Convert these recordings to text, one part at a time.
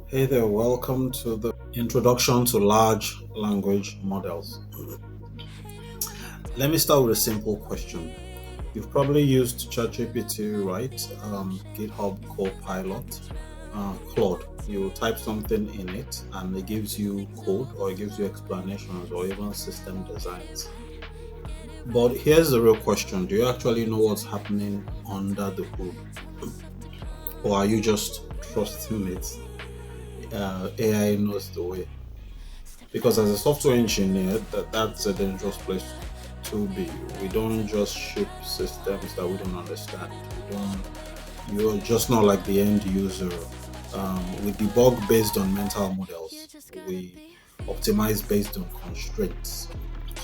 Hey there, welcome to the introduction to large language models. Let me start with a simple question. You've probably used ChatGPT, right? GitHub Copilot, Claude. You type something in it and it gives you code or it gives you explanations or even system designs. But here's the real question. Do you actually know what's happening under the hood? Or are you just trusting it? AI knows the way. Because as a software engineer, that's a dangerous place to be. We don't just ship systems that we don't understand. We don't. You're just not like the end user. We debug based on mental models. We optimize based on constraints.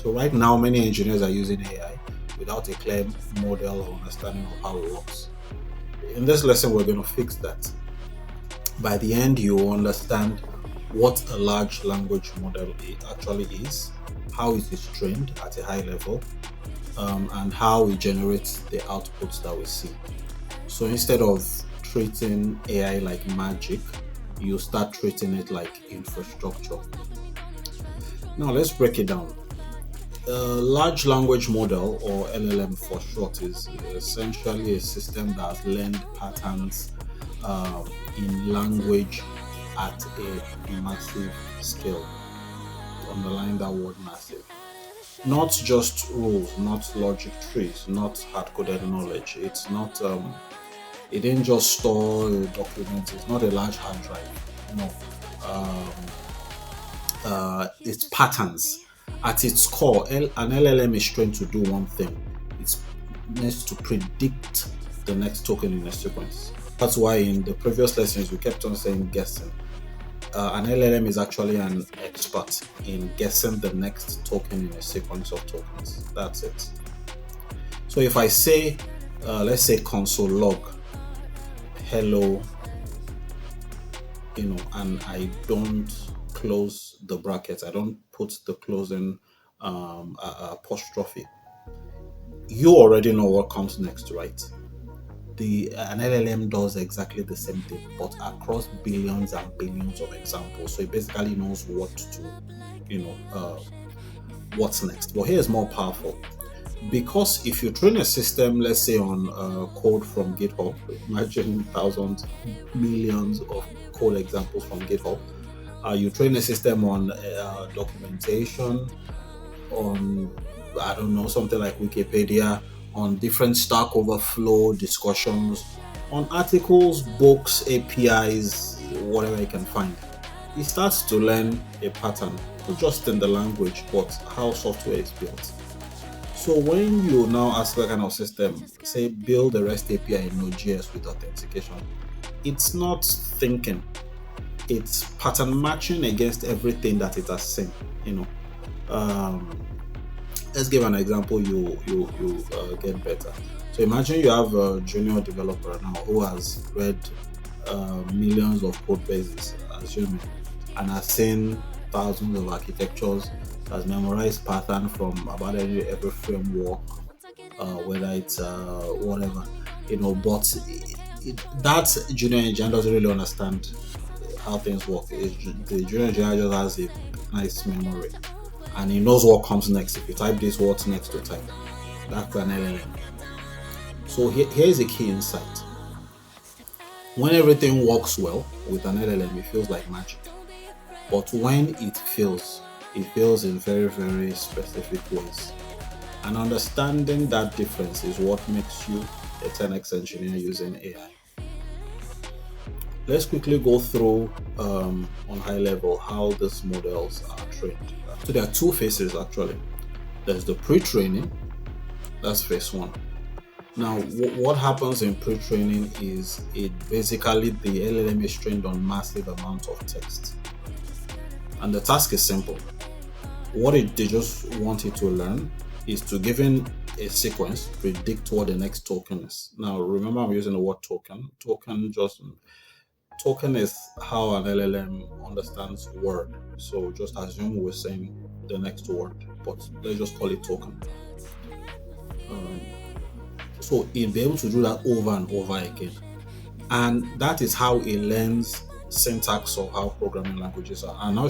So right now, many engineers are using AI without a clear model or understanding of how it works. In this lesson, we're going to fix that. By the end, you will understand what a large language model actually is, how it is trained at a high level, and how it generates the outputs that we see. So instead of treating AI like magic, you start treating it like infrastructure. Now let's break it down. A large language model, or LLM for short, is essentially a system that has learned patterns in language at a massive scale. Underline that word massive. Not just rules, not logic trees, not hard-coded knowledge. It's not. It didn't just store a document. It's not a large hard drive. No. Um, it's patterns. At its core, an LLM is trained to do one thing. It's meant to predict the next token in a sequence. That's why in the previous lessons we kept on saying guessing. An LLM is actually an expert in guessing the next token in a sequence of tokens. That's it. So if I say, let's say console log hello, and I don't close the brackets, I don't put the closing apostrophe, you already know what comes next, right? An LLM does exactly the same thing, but across billions and billions of examples. So it basically knows what to, what's next. But here's more powerful. Because if you train a system, let's say on code from GitHub, imagine thousands, millions of code examples from GitHub. You train a system on documentation, on, I don't know, something like Wikipedia, on different Stack Overflow discussions, on articles, books, APIs, whatever you can find. It starts to learn a pattern, not just in the language, but how software is built. So when you now ask that kind of system, say build a REST API in Node.js with authentication, it's not thinking, it's pattern matching against everything that it has seen. Um, let's give an example. You get better. So imagine you have a junior developer now who has read millions of code bases, assuming, and has seen thousands of architectures, has memorized pattern from about every framework, whether it's whatever, but that junior engineer doesn't really understand how things work. The junior engineer just has a nice memory and he knows what comes next. If you type this, what's next to type? That's an LLM. So here's a key insight. When everything works well with an LLM, it feels like magic. But when it fails in very, very specific ways. And understanding that difference is what makes you a 10x engineer using AI. Let's quickly go through on high level how these models are trained. So there are two phases actually. There's the pre-training, that's phase one. Now, what happens in pre-training is it basically the LLM is trained on massive amounts of text, and the task is simple. They just want it to learn is to given a sequence predict what the next token is. Now, remember I'm using the word token. Token is how an LLM understands word. So just assume we're saying the next word, but let's just call it token. Um, so it'll be able to do that over and over again. And that is how it learns syntax of how programming languages are. Now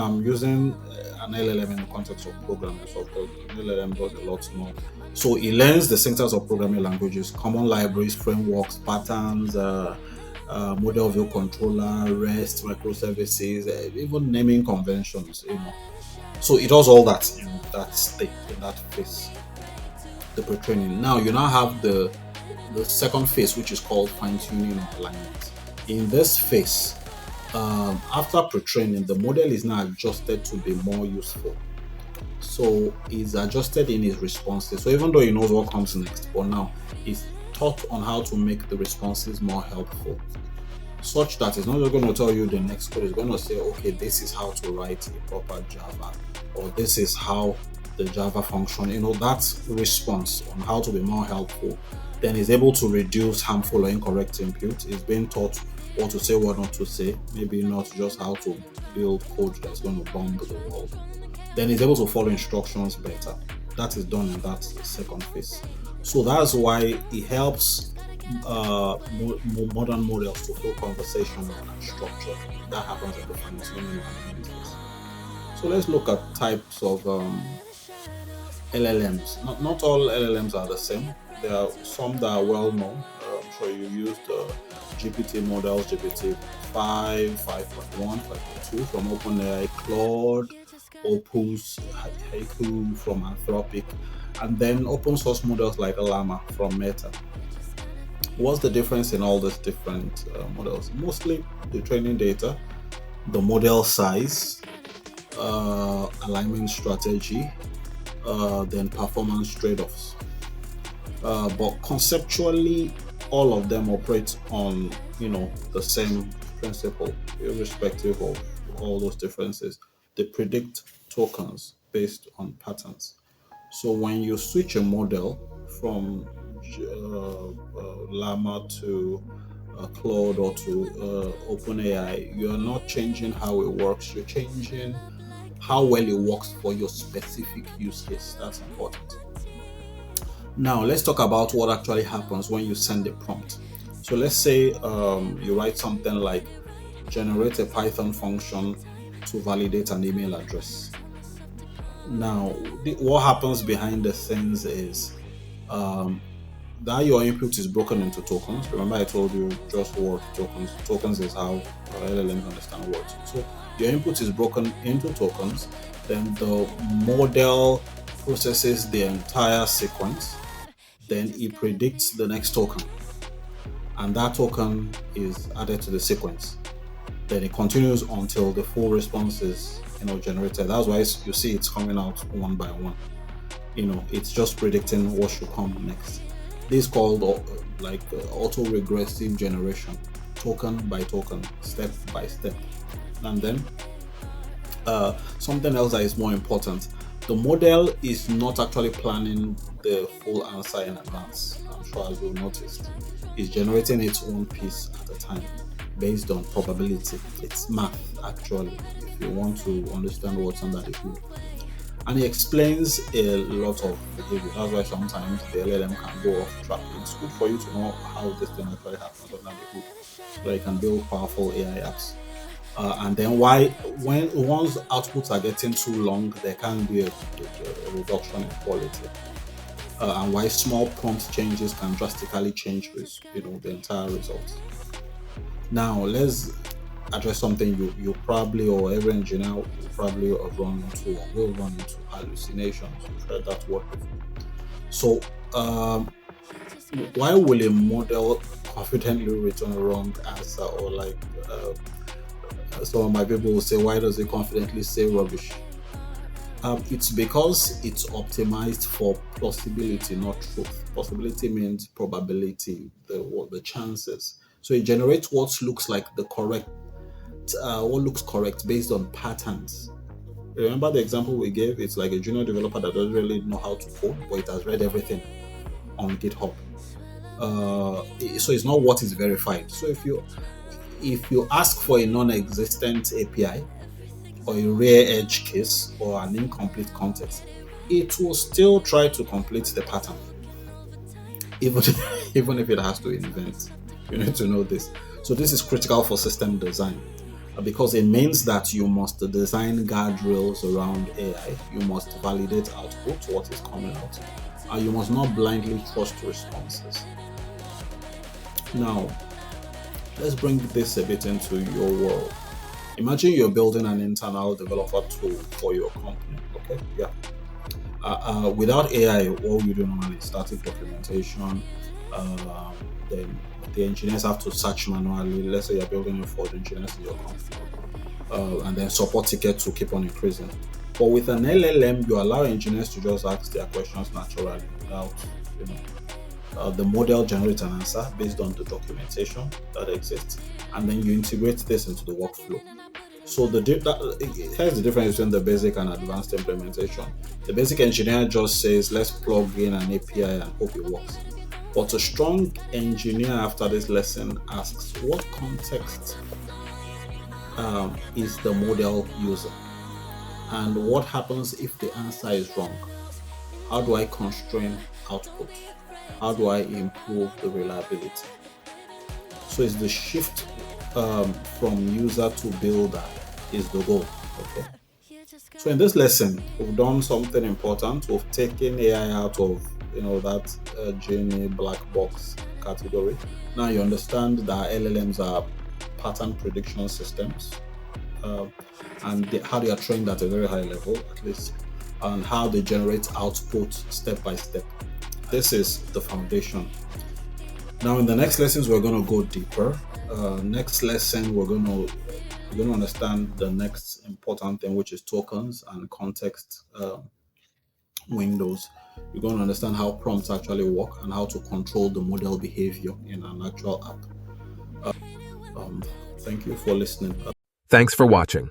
I'm using an LLM in the context of programming. So of course, an LLM does a lot more. So it learns the syntax of programming languages, common libraries, frameworks, patterns, model view controller, REST, microservices, even naming conventions. So it does all that in that state, in that phase, the pre-training. Now you now have the second phase, which is called fine-tuning or alignment. In this phase, after pre-training, the model is now adjusted to be more useful. So it's adjusted in his responses. So even though he knows what comes next, but now he's taught on how to make the responses more helpful, such that it's not just going to tell you the next code. It's going to say, okay, this is how to write a proper Java, or this is how the Java function. That response on how to be more helpful. Then is able to reduce harmful or incorrect input. Is being taught what to say, what not to say. Maybe not just how to build code that's going to bomb the world. Then is able to follow instructions better. That is done in that second phase. So that's why it helps modern models to feel conversational and structured. That happens at the fine-tuning and phase. So let's look at types of LLMs. Not all LLMs are the same. There are some that are well known. I'm sure you used GPT models, GPT 5, 5.1, 5.2 from OpenAI, Claude, Opus, Haiku from Anthropic, and then open source models like Llama from Meta. What's the difference in all these different models? Mostly the training data, the model size, alignment strategy, then performance trade-offs. But conceptually, all of them operate on the same principle, irrespective of all those differences. They predict tokens based on patterns. So when you switch a model from Llama to Claude or to OpenAI, you are not changing how it works. You're changing how well it works for your specific use case. That's important. Now, let's talk about what actually happens when you send a prompt. So let's say you write something like generate a Python function to validate an email address. Now, what happens behind the scenes is that your input is broken into tokens. Remember, I told you just word tokens. Tokens is how LLMs understand words. So your input is broken into tokens. Then the model processes the entire sequence. Then it predicts the next token, and that token is added to the sequence. Then it continues until the full response is generated. That's why you see it's coming out one by one. It's just predicting what should come next. This is called auto-regressive generation, token by token, step by step. And then something else that is more important, the model is not actually planning the full answer in advance. I'm sure, as you've noticed, it's generating its own piece at a time based on probability. It's math, actually, if you want to understand what's under the hood. And it explains a lot of behavior. That's why sometimes the LLM can go off track. It's good for you to know how this thing actually happens under the hood, so you can build powerful AI apps. And then once outputs are getting too long, there can be a reduction in quality. And why small prompt changes can drastically change the entire result. Now let's address something you probably, or every engineer will probably have run into, or will run into, hallucinations. You've heard that word before. So why will a model confidently return a wrong answer, or some of my people will say, why does it confidently say rubbish? It's because it's optimized for plausibility, not truth. Plausibility means probability, the chances. So it generates what looks correct based on patterns. Remember the example we gave? It's like a junior developer that doesn't really know how to code, but it has read everything on GitHub. So it's not what is verified. So if you ask for a non-existent API, or a rare edge case, or an incomplete context, it will still try to complete the pattern, even even if it has to invent. You need to know this. So this is critical for system design because it means that you must design guardrails around AI. You must validate output, what is coming out, and you must not blindly trust responses. Now, let's bring this a bit into your world. Imagine you're building an internal developer tool for your company. Okay, yeah. Without AI, all you do normally is static documentation. Then the engineers have to search manually. Let's say you're building it for the engineers in your company, and then support tickets to keep on increasing. But with an LLM, you allow engineers to just ask their questions naturally without, you know, the model generates an answer based on the documentation that exists, and then you integrate this into the workflow. So here's the difference between the basic and advanced implementation. The basic engineer just says, let's plug in an API and hope it works. But a strong engineer after this lesson asks, what context is the model using? And what happens if the answer is wrong? How do I constrain output? How do I improve the reliability? So it's the shift from user to builder is the goal. Okay. So in this lesson, we've done something important. We've taken AI out of that genie black box category. Now you understand that LLMs are pattern prediction systems, and how they are trained at a very high level, at least, and how they generate output step by step. This is the foundation. Now in the next lessons, we're going to go deeper. Next lesson, we're going to understand the next important thing, which is tokens and context windows. You're going to understand how prompts actually work and how to control the model behavior in an actual app. Thank you for listening. Thanks for watching.